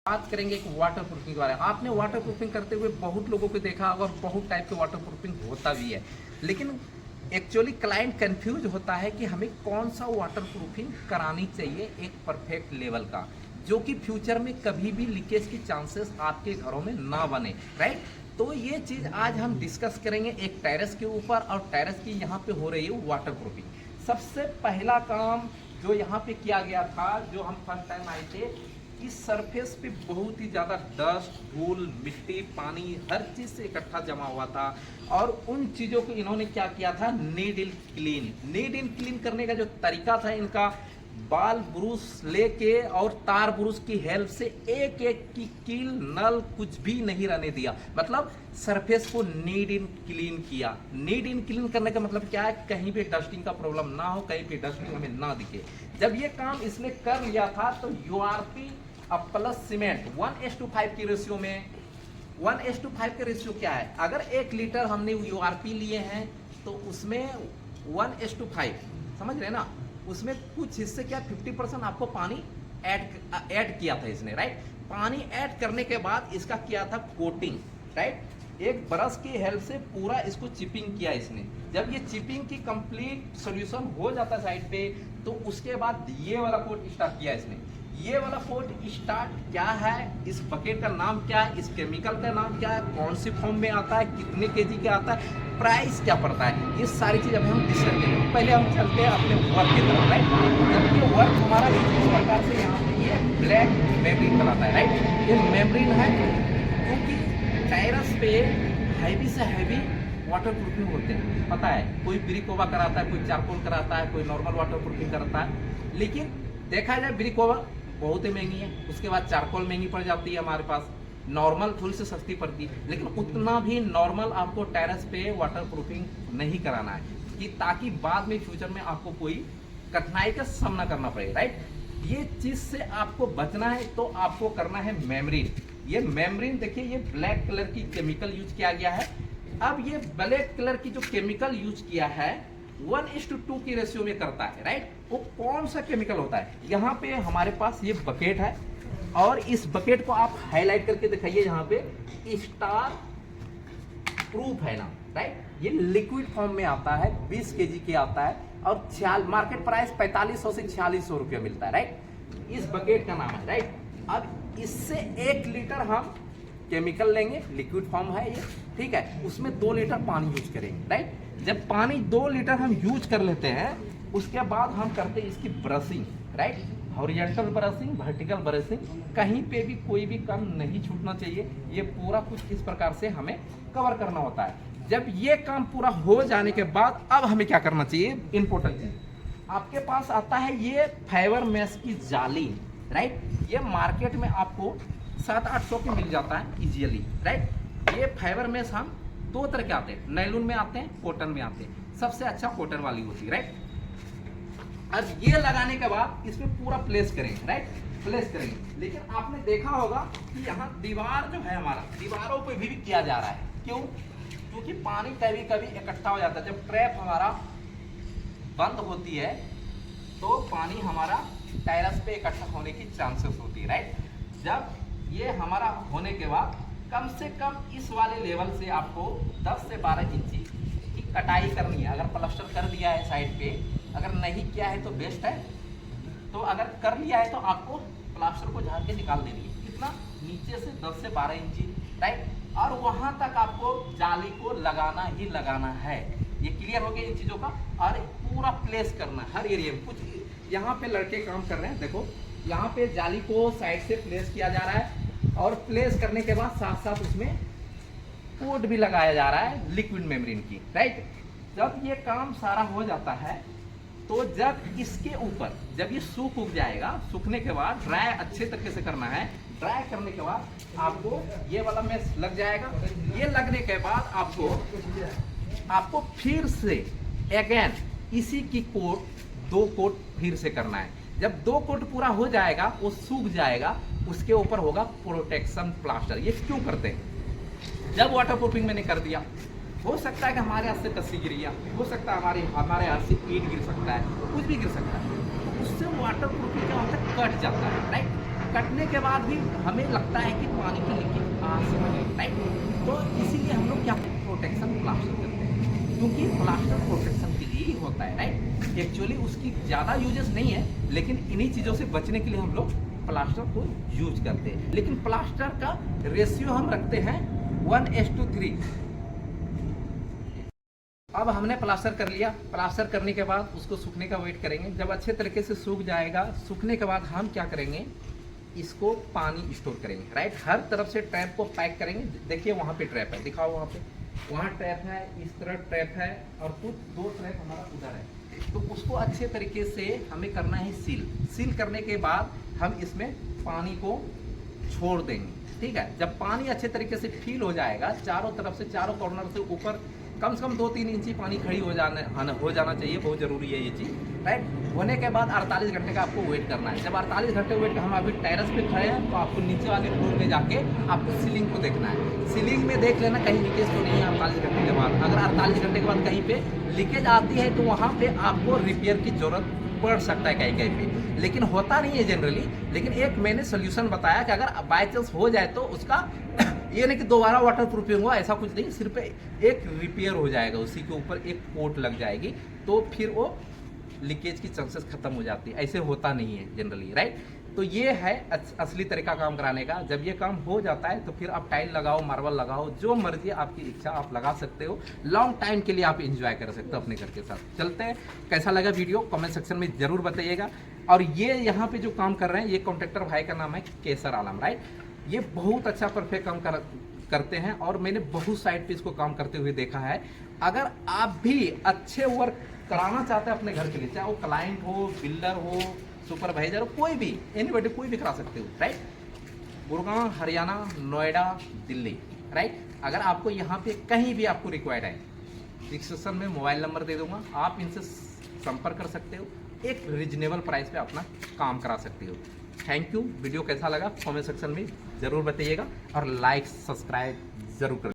बात करेंगे एक वाटर प्रूफिंग के बारे में। आपने वाटर प्रूफिंग करते हुए बहुत लोगों को देखा होगा और बहुत टाइप के वाटर प्रूफिंग होता भी है, लेकिन एक्चुअली क्लाइंट कंफ्यूज होता है कि हमें कौन सा वाटर प्रूफिंग करानी चाहिए एक परफेक्ट लेवल का, जो कि फ्यूचर में कभी भी लीकेज की चांसेस आपके घरों में ना बने, राइट। तो ये चीज़ आज हम डिस्कस करेंगे एक टेरेस के ऊपर, और टेरेस की यहाँ पे हो रही है वाटर प्रूफिंग। सबसे पहला काम जो यहाँ पे किया गया था, जो हम फर्स्ट टाइम आए थे, इस सरफेस पे बहुत ही ज़्यादा डस्ट, धूल, मिट्टी, पानी हर चीज़ से इकट्ठा जमा हुआ था, और उन चीज़ों को इन्होंने क्या किया था, need in clean. Need in clean करने का जो तरीका था इनका, बाल ब्रूस लेके और तार ब्रूस की हेल्प से एक एक की कील नल कुछ भी नहीं रहने दिया, मतलब सरफेस को नीड इन क्लीन किया। नीड इन क्लीन करने का मतलब क्या है, कहीं पे डस्टिंग का प्रॉब्लम ना हो, कहीं पे डस्टिंग हमें ना दिखे। जब ये काम इसने कर लिया था तो यूआरपी अब प्लस सीमेंट 1:5 की रेशियो में, 1:5 का रेशियो क्या है, अगर 1 लीटर हमने यूआरपी लिए हैं तो उसमें 1:5, समझ रहे ना, उसमें कुछ हिस्से क्या 50% आपको पानी ऐड किया था इसने, राइट। पानी ऐड करने के बाद इसका किया था कोटिंग, राइट। एक ब्रश की हेल्प से पूरा इसको चिपिंग किया इसने। जब ये चिपिंग की कंप्लीट सॉल्यूशन हो जाता है साइड पे, तो उसके बाद ये वाला कोट स्टार्ट किया इसने। ये वाला कोट स्टार्ट क्या है, इस बकेट का नाम क्या है, इस केमिकल का नाम क्या है, कौन सी फॉर्म में आता है, कितने केजी का आता है, प्राइस क्या पड़ता है, ये सारी चीज़ अभी हम डिस्कस करेंगे। पहले हम चलते हैं अपने वर्क की तरफ, राइट। जब ये वर्क हमारा इस प्रकार से यहाँ पे ये ब्लैक मेम्ब्रेन बनाता है, राइट। ये मेम्ब्रेन है क्योंकि टेरेस पे हैवी से हैवी वाटर प्रूफिंग होते हैं, पता है। कोई ब्रिक ओवा कराता है, कोई चारकोल कराता है, कोई नॉर्मल वाटर प्रूफिंग करता है। लेकिन देखा जाए ब्रिक ओवा बहुत ही महंगी है, उसके बाद चारकोल महंगी पड़ जाती है हमारे पास, नॉर्मल थोड़ी सी सस्ती पड़ती है। लेकिन उतना भी नॉर्मल आपको टेरेस पे वाटर प्रूफिंग नहीं कराना है, कि ताकि बाद में फ्यूचर में आपको कोई कठिनाई का सामना करना पड़े, राइट। ये चीज़ से आपको बचना है तो आपको करना है मेम्ब्रेन। ये मेम्ब्रेन देखिए, ये ब्लैक कलर की केमिकल यूज किया गया है। अब ये ब्लैक कलर की जो केमिकल यूज किया है 1:2 की रेशियो में करता है, राइट। वो कौन सा केमिकल होता है, यहाँ पे हमारे पास ये बकेट है, और इस बकेट को आप हाईलाइट करके दिखाइए, यहाँ पे स्टार प्रूफ है ना, राइट। ये लिक्विड फॉर्म में आता है, 20 केजी के आता है, और मार्केट प्राइस 4500 से 4600 रुपया मिलता है, राइट। इस बकेट का नाम है, राइट। अब इससे 1 लीटर हम केमिकल लेंगे, लिक्विड फॉर्म है ये, ठीक है। उसमें 2 लीटर पानी यूज करेंगे, राइट। जब पानी 2 लीटर हम यूज कर लेते हैं, उसके बाद हम करते हैं इसकी brushing, right. Horizontal brushing, vertical brushing, कहीं पे भी कोई भी कम नहीं छूटना चाहिए। ये पूरा कुछ इस प्रकार से हमें कवर करना होता है। जब ये काम पूरा हो जाने के बाद अब हमें क्या करना चाहिए, इंपॉर्टेंट चीज, आपके पास आता है ये फाइबर मेश की जाली, राइट। ये मार्केट में आपको 700-800 के मिल जाता है इजीली, राइट। ये फाइबर मेश हम 2 तरह के आते हैं, नायलॉन में आते हैं, कॉटन में आते हैं। सबसे अच्छा कॉटन वाली होती है, राइट। अब ये लगाने के बाद इसमें पूरा प्लेस करेंगे, राइट, प्लेस करेंगे। लेकिन आपने देखा होगा कि यहाँ दीवार जो है हमारा, दीवारों पे भी किया जा रहा है, क्यों, क्योंकि पानी कभी कभी इकट्ठा हो जाता है। जब ट्रैप हमारा बंद होती है तो पानी हमारा टेरेस पे इकट्ठा होने की चांसेस होती है, राइट। जब ये हमारा होने के बाद कम से कम इस वाले लेवल से आपको 10 से 12 इंची की कटाई करनी है। अगर प्लास्टर कर दिया है साइड पे, अगर नहीं किया है तो बेस्ट है, तो अगर कर लिया है तो आपको प्लास्टर को झाड़ के निकाल देनी है, कितना, नीचे से 10 से 12 इंची, राइट। और वहां तक आपको जाली को लगाना ही लगाना है। ये क्लियर हो गया इन चीज़ों का। और पूरा प्लेस करना है हर एरिया में। कुछ यहाँ पे लड़के काम कर रहे हैं, देखो यहाँ पे जाली को साइड से प्लेस किया जा रहा है, और प्लेस करने के बाद साथ साथ उसमें कोट भी लगाया जा रहा है लिक्विड मेम्ब्रेन की, राइट। जब ये काम सारा हो जाता है तो जब इसके ऊपर जब ये सूख उग जाएगा, सूखने के बाद ड्राई अच्छे तरीके से करना है। ड्राई करने के बाद आपको ये वाला मेश लग जाएगा। ये लगने के बाद आपको फिर से अगेन इसी की कोट 2 कोट फिर से करना है। जब 2 कोट पूरा हो जाएगा, वो सूख जाएगा, उसके ऊपर होगा प्रोटेक्शन प्लास्टर। ये क्यों करते हैं, जब वाटर प्रूफिंग मैंने कर दिया, हो सकता है कि हमारे हाथ से तस्सी गिर गया, हो सकता है हमारे हाथ से ईंट गिर सकता है, कुछ भी गिर सकता है, तो उससे वाटर प्रूफिंग क्या होता है, कट जाता है, राइट। कटने के बाद भी हमें लगता है कि पानी की लीकेज आ सकती है, राइट। तो इसीलिए हम लोग क्या प्रोटेक्शन प्लास्टर करते हैं, क्योंकि प्लास्टर प्रोटेक्शन के लिए ही होता है, राइट। एक्चुअली उसकी ज़्यादा यूजेस नहीं है, लेकिन इन्हीं चीज़ों से बचने के लिए हम लोग प्लास्टर को यूज करते हैं। लेकिन प्लास्टर का रेशियो हम रखते हैं 1:3। अब हमने प्लास्टर कर लिया। प्लास्टर करने के बाद उसको सूखने का वेट करेंगे। जब अच्छे तरीके से सूख जाएगा, सूखने के बाद हम क्या करेंगे, इसको पानी स्टोर करेंगे, राइट। हर तरफ से ट्रैप को पैक करेंगे। देखिए वहाँ पे ट्रैप है, दिखाओ वहाँ पे, वहाँ ट्रैप है, इस तरह ट्रैप है, और कुछ 2 ट्रैप हमारा उधर है। तो उसको अच्छे तरीके से हमें करना है सील। सील करने के बाद हम इसमें पानी को छोड़ देंगे, ठीक है। जब पानी अच्छे तरीके से फील हो जाएगा, चारों तरफ से, चारों कॉर्नर से ऊपर कम से कम 2-3 इंची पानी खड़ी हो जाना चाहिए, बहुत ज़रूरी है ये चीज़, राइट। होने के बाद 48 घंटे का आपको वेट करना है। जब 48 घंटे वेट, हम अभी टेरेस पे खड़े हैं, तो आपको नीचे वाले फ्लोर में जाके आपको सीलिंग को देखना है। सीलिंग में देख लेना कहीं लीकेज तो नहीं है 48 घंटे के बाद। अगर 48 घंटे के बाद कहीं पे लीकेज आती है तो वहाँ पे आपको रिपेयर की जरूरत पड़ सकता है कहीं कहीं पे, लेकिन होता नहीं है जनरली। लेकिन एक मैंने सोल्यूशन बताया कि अगर बाय चांस हो जाए तो उसका ये नहीं कि दोबारा वाटर प्रूफिंग हुआ, ऐसा कुछ नहीं, सिर्फ एक रिपेयर हो जाएगा, उसी के ऊपर एक कोट लग जाएगी, तो फिर वो लीकेज की चांसेस खत्म हो जाती है। ऐसे होता नहीं है जनरली, राइट। तो ये है असली तरीका काम कराने का। जब ये काम हो जाता है तो फिर आप टाइल लगाओ, मार्बल लगाओ, जो मर्जी आपकी इच्छा आप लगा सकते हो। लॉन्ग टाइम के लिए आप एंजॉय कर सकते हो अपने घर के साथ। चलते हैं, कैसा लगा वीडियो कमेंट सेक्शन में जरूर बताइएगा। और ये यहाँ पे जो काम कर रहे हैं, ये कॉन्ट्रैक्टर भाई का नाम है केसर आलम, राइट। ये बहुत अच्छा परफेक्ट काम करते हैं, और मैंने बहुत साइड पे इसको काम करते हुए देखा है। अगर आप भी अच्छे वर्क कराना चाहते हैं अपने घर के लिए, चाहे वो क्लाइंट हो, बिल्डर हो, सुपरवाइजर हो, कोई भी, एनीबॉडी, कोई भी करा सकते हो, राइट। गुड़गांव, हरियाणा, नोएडा, दिल्ली, राइट। अगर आपको यहाँ पे कहीं भी आपको रिक्वायर्ड है, डिस्क्रिप्शन में मोबाइल नंबर दे दूंगा, आप इनसे संपर्क कर सकते हो। एक रिजनेबल प्राइस पे अपना काम करा सकते हो। Thank you. वीडियो कैसा लगा कमेंट सेक्शन में जरूर बताइएगा, और लाइक सब्सक्राइब जरूर करें।